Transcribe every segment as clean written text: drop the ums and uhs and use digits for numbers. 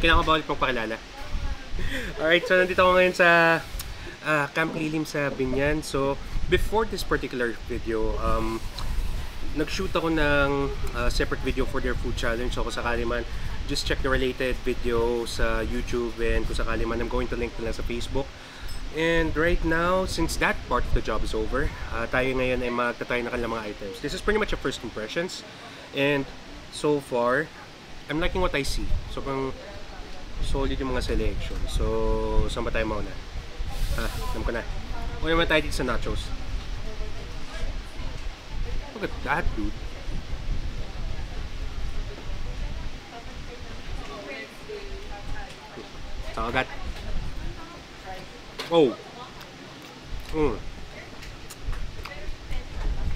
Kailangan ba ulit magpakilala? Alright, so nandito ako ngayon sa Camp Lilim sa Binyan. So, before this particular video, nag-shoot ako ng separate video for their food challenge. So, kung sakali man, just check the related video sa YouTube, and kung sakali man, I'm going to link nila sa Facebook. And right now, since that part of the job is over, tayo ngayon ay magtatry na kanilang mga items. This is pretty much a first impressions. And so far, I'm liking what I see. So, pang solid yung mga selection. So, saan ba tayo mauna? Alam ko na. Una naman tayo dito sa nachos. Look at that, dude. Sakagat. Oh.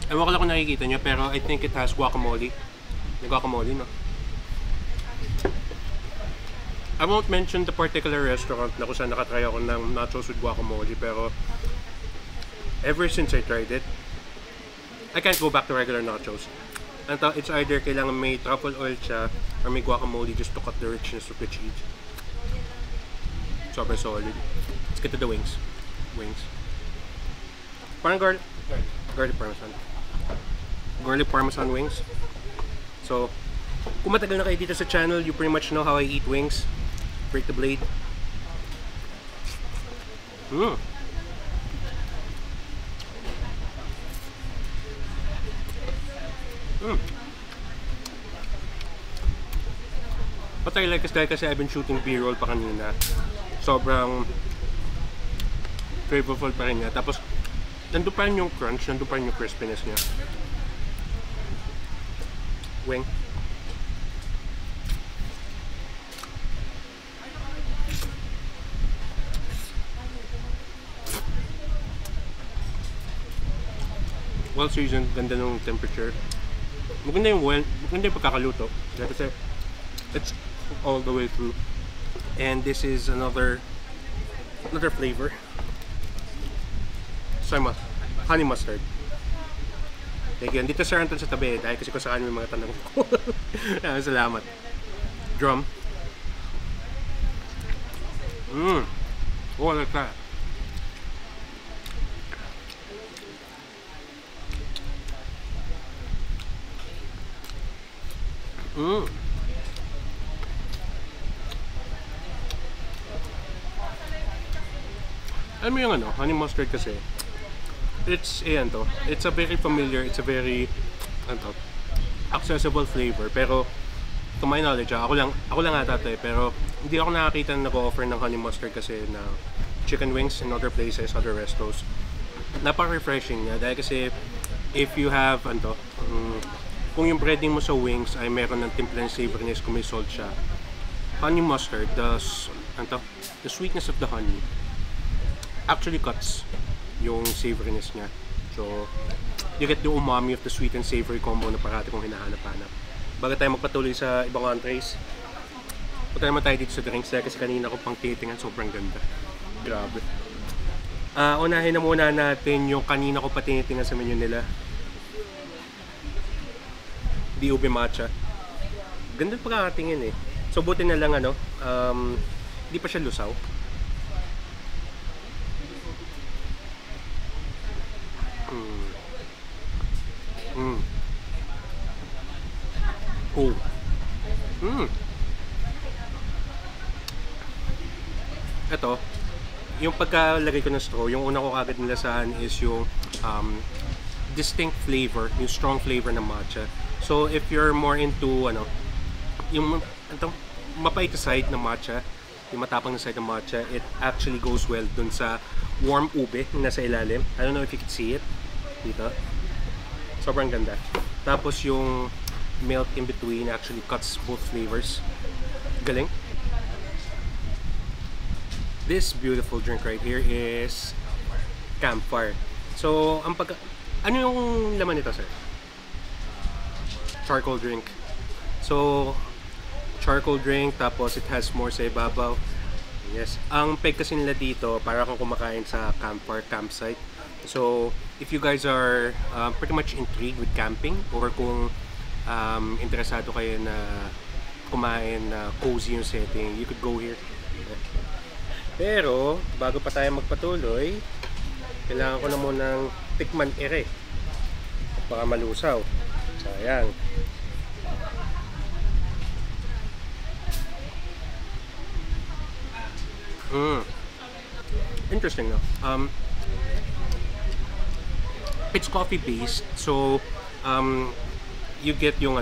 Ewan ko lang kung nakikita nyo, pero I think it has guacamole. May guacamole, no? I won't mention the particular restaurant na kung saan nakatry ako ng nachos with guacamole, pero ever since I tried it, I can't go back to regular nachos. It's either kailangan may truffle oil siya or may guacamole just to cut the richness of the cheese. Super solid. Let's get to the wings. Parang garlic parmesan. Garlic parmesan wings. So, kung matagal na kayo dito sa channel, you pretty much know how I eat wings. Break the blade. What I like is kasi I've been shooting B-roll pa kanina. Sobrang flavorful pa rin niya. Tapos, nandun pa rin yung crunch, nandun pa rin yung crispiness niya. Wing. Well seasoned, ganda ng temperature. Maganda yung pagkakaluto. Kasi it's all the way through. And this is another flavor. Sorry, honey mustard. Thank you. Dito Sir Anton sa tabi dahil kasi kung saan may mga tanong ko. Salamat. Drum. Oh, like that. Alam mo yung honey mustard kasi, it's a very familiar, it's a very accessible flavor. Pero to my knowledge, ako lang ata ito pero hindi ako nakakita na nag-offer ng honey mustard kasi na chicken wings in other places, other restos. Napaka-refreshing niya dahil kasi if you have kung yung breading mo sa wings ay meron ng timpla ng savoriness, kung may salt siya, honey mustard, the sweetness of the honey actually cuts yung savoriness niya. So, you get the umami of the sweet and savory combo na parati kong hinahanap-hanap. Bago tayo magpatuloy sa ibang entrees, punta naman tayo dito sa drinks kasi kanina ko pang titingan, sobrang ganda. Grabe. Unahin na muna natin yung kanina ko pa tinitingan sa menu nila. The ube matcha. Ganda pagkakatingin eh. So, buti na lang hindi pa siya lusaw. Ito, yung pagkalagay ko ng straw, yung una ko kagad nilasahan is yung distinct flavor, yung strong flavor ng matcha. So if you're more into yung mapait na side ng matcha, yung matapang na side ng matcha, it actually goes well dun sa warm ube na nasa ilalim. I don't know if you can see it dito. Sobrang ganda. Tapos yung milk in between actually cuts both flavors. Galing. This beautiful drink right here is Campfire. So, ano yung laman nito, sir? Charcoal drink. So, charcoal drink, tapos it has more sa ibabaw. Yes. Ang peg kasi nila dito, para kung kumakain sa campfire, campsite. So, if you guys are pretty much intrigued with camping, or kung interesado kayo na kumain na cozy yung setting, you could go here. Pero, bago pa tayo magpatuloy, kailangan ko na munang tikman ere. Baka malusaw. Sayang. Interesting, no? It's coffee based, so you get yung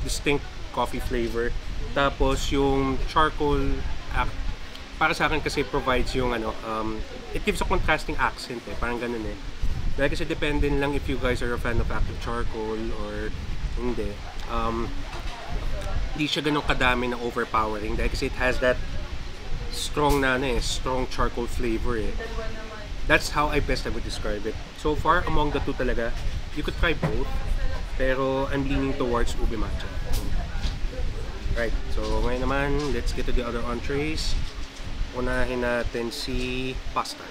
distinct coffee flavor. Tapos yung charcoal, para sa akin kasi provides yung it gives a contrasting accent parang ganun Dahil kasi depende lang if you guys are a fan of active charcoal or hindi. Hindi siya ganun kadami na overpowering dahil kasi it has that strong strong charcoal flavor That's how I would describe it. So far, among the two talaga, you could try both. Pero I'm leaning towards ube matcha. Right, so ngayon naman, let's get to the other entrees. Unahin natin si pasta.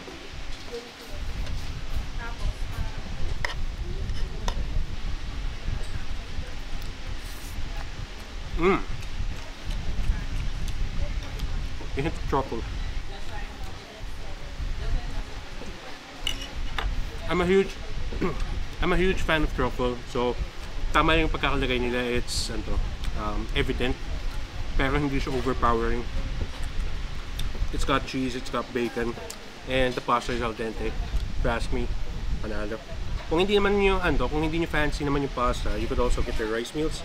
You hit the truffle. I'm a huge fan of truffle, so tama yung pagkakalagay nila. It's evident, pero hindi siya overpowering. It's got cheese, it's got bacon, and the pasta is al dente. If you ask me, panalo. Kung hindi naman yung kung hindi niyo fancy naman yung pasta, you could also get the rice meals.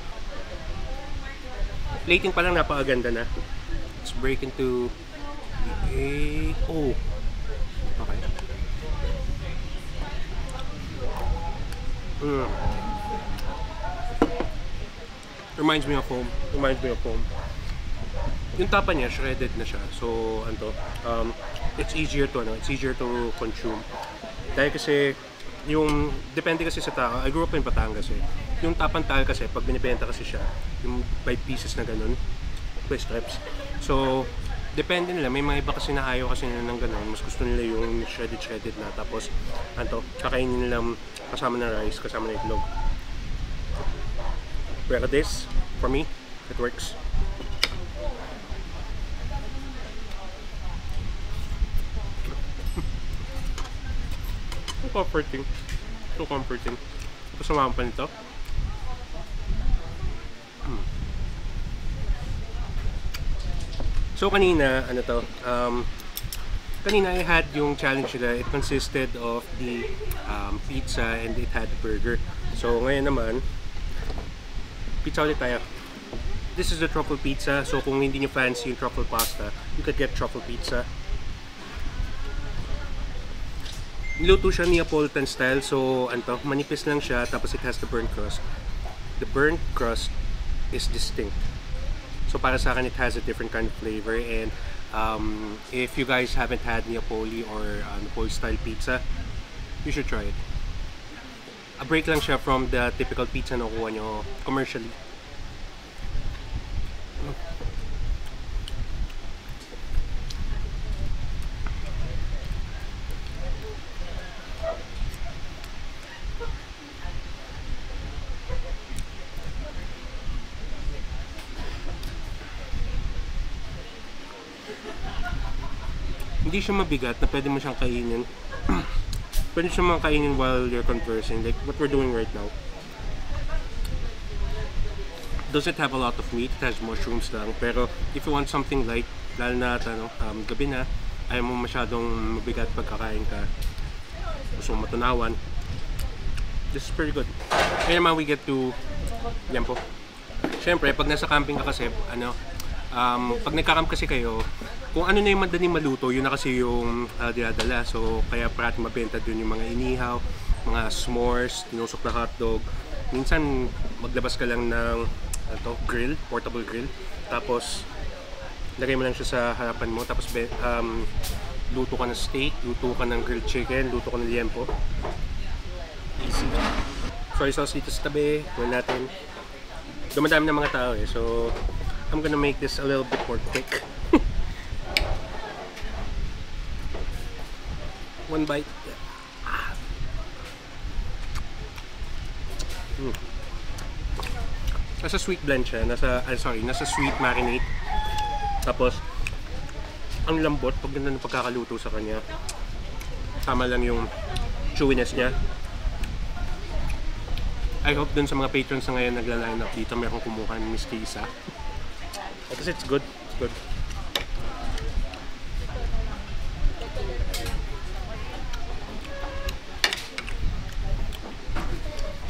Plating pa lang napakaganda na. Let's break into the okay. Reminds me of home. Yung tapa niya, shredded na siya. So, it's easier to consume. Dahil kasi, depende kasi sa tao. I grew up in Batangas Yung tapantal kasi, pag binibenta kasi siya, yung by pieces na ganun, by strips. So, depende nila. May mga iba kasi na ayaw kasi nila ng ganun. Mas gusto nila yung shredded na. Tapos, kakainin nila kasama ng rice, kasama ng itlog. Pero this, for me, it works. So comforting. Tapos sumama pa nito. So kanina, kanina I had yung challenge nila. It consisted of the pizza and it had burger. So ngayon naman, pizza ulit tayo. This is the truffle pizza. So kung hindi nyo fancy yung truffle pasta, you could get truffle pizza. Niluto siya Neapolitan style. So manipis lang siya. Tapos it has the burnt crust. The burnt crust is distinct. So para sa akin, it has a different kind of flavor. And if you guys haven't had Neapoli or Napoli style pizza, you should try it. A break lang siya from the typical pizza na kuha nyo commercially. Hindi siya mabigat na pwede mo siyang kainin. Pwede siyang kainin while you're conversing, like what we're doing right now. Doesn't have a lot of meat, it has mushrooms lang. Pero if you want something light, lalo na gabi na, ayaw mo masyadong mabigat pagkakain ka, gusto mo matunawan, this is pretty good. Ngayon naman we get to yan po. Siyempre, pag nasa camping ka kasi, pag nagka-camp kasi kayo, kung ano na yung madaling maluto, yun na kasi yung dinadala. So, kaya parati mabenta dun yung mga inihaw, mga s'mores, tinusok na hotdog. Minsan, maglabas ka lang ng grill, portable grill. Tapos, lagay mo lang siya sa harapan mo. Tapos, luto ka ng steak, luto ka ng grilled chicken, luto ka ng liempo. Easy. Soy sauce dito sa tabi, kunin natin. Dumadami ng mga tao so I'm gonna make this a little bit more quick. One bite. nasa sweet blend siya, nasa sweet marinade. Tapos, ang lambot, pag ganda ng pagkakaluto sa kanya. Tama lang yung chewiness niya. I hope dun sa mga patrons na ngayon nagla-line up dito, meron kumuha ng Miss Kisa. Kasi it's good. It's good.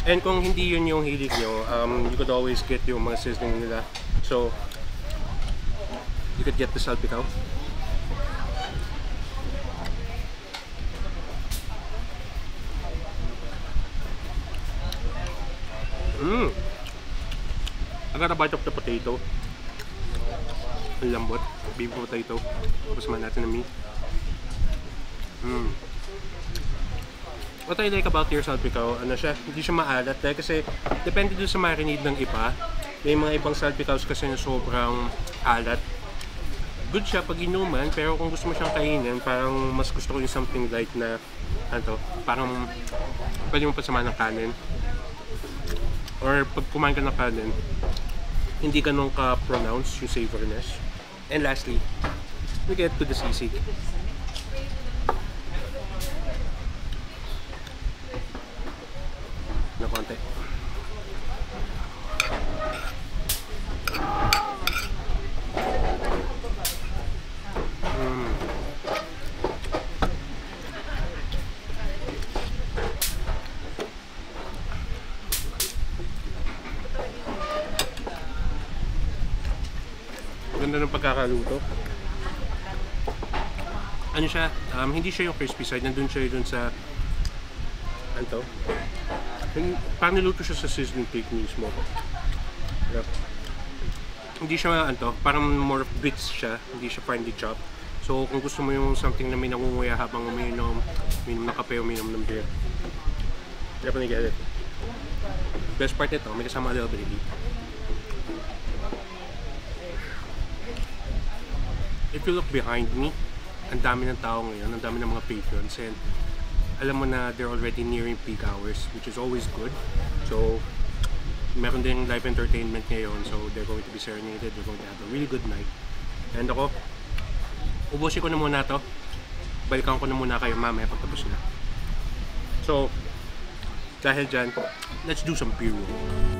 And kung hindi yun yung hilig nyo, you could always get yung mga seasoning nila. So, you could get the salpicao. I got a bite of the potato. Ang lambot. Baby potato. Tapos man natin ng meat. What I like about your salpicao, ano siya, hindi siya maalat kasi depende dun sa marinade ng iba. May mga ibang salpicaos kasi na sobrang alat. Good siya pag inuman, pero kung gusto mo siyang kainin, parang mas gusto ko yung something light na, ano, parang pwede mo pasama ng kanin. Or pag kumain ka ng kanin, hindi ganun ka-pronounce yung savoriness. And lastly, we get to the sisig. Na konti. Ganda ng pagkakaluto. Ano siya, hindi siya yung crispy side, nandun siya dun sa ano to? Parang niluto siya sa seasoning cake mismo. Yep. Hindi siya ano, parang more of bits siya, hindi siya finely chopped. So kung gusto mo yung something na may nangunguya habang umiinom ng kape o umiinom ng beer, dapat ni-get it. Best part nito, may kasama availability. If you look behind me, ang dami ng tao ngayon, ang dami ng mga patrons, and alam mo na they're already nearing peak hours, which is always good. So, meron din live entertainment ngayon, so they're going to be serenaded, they're going to have a really good night. And ako, ubusin ko na muna to. Balikan ko na muna kayo mamaya pagtapos na. So, dahil dyan, let's do some beer roll.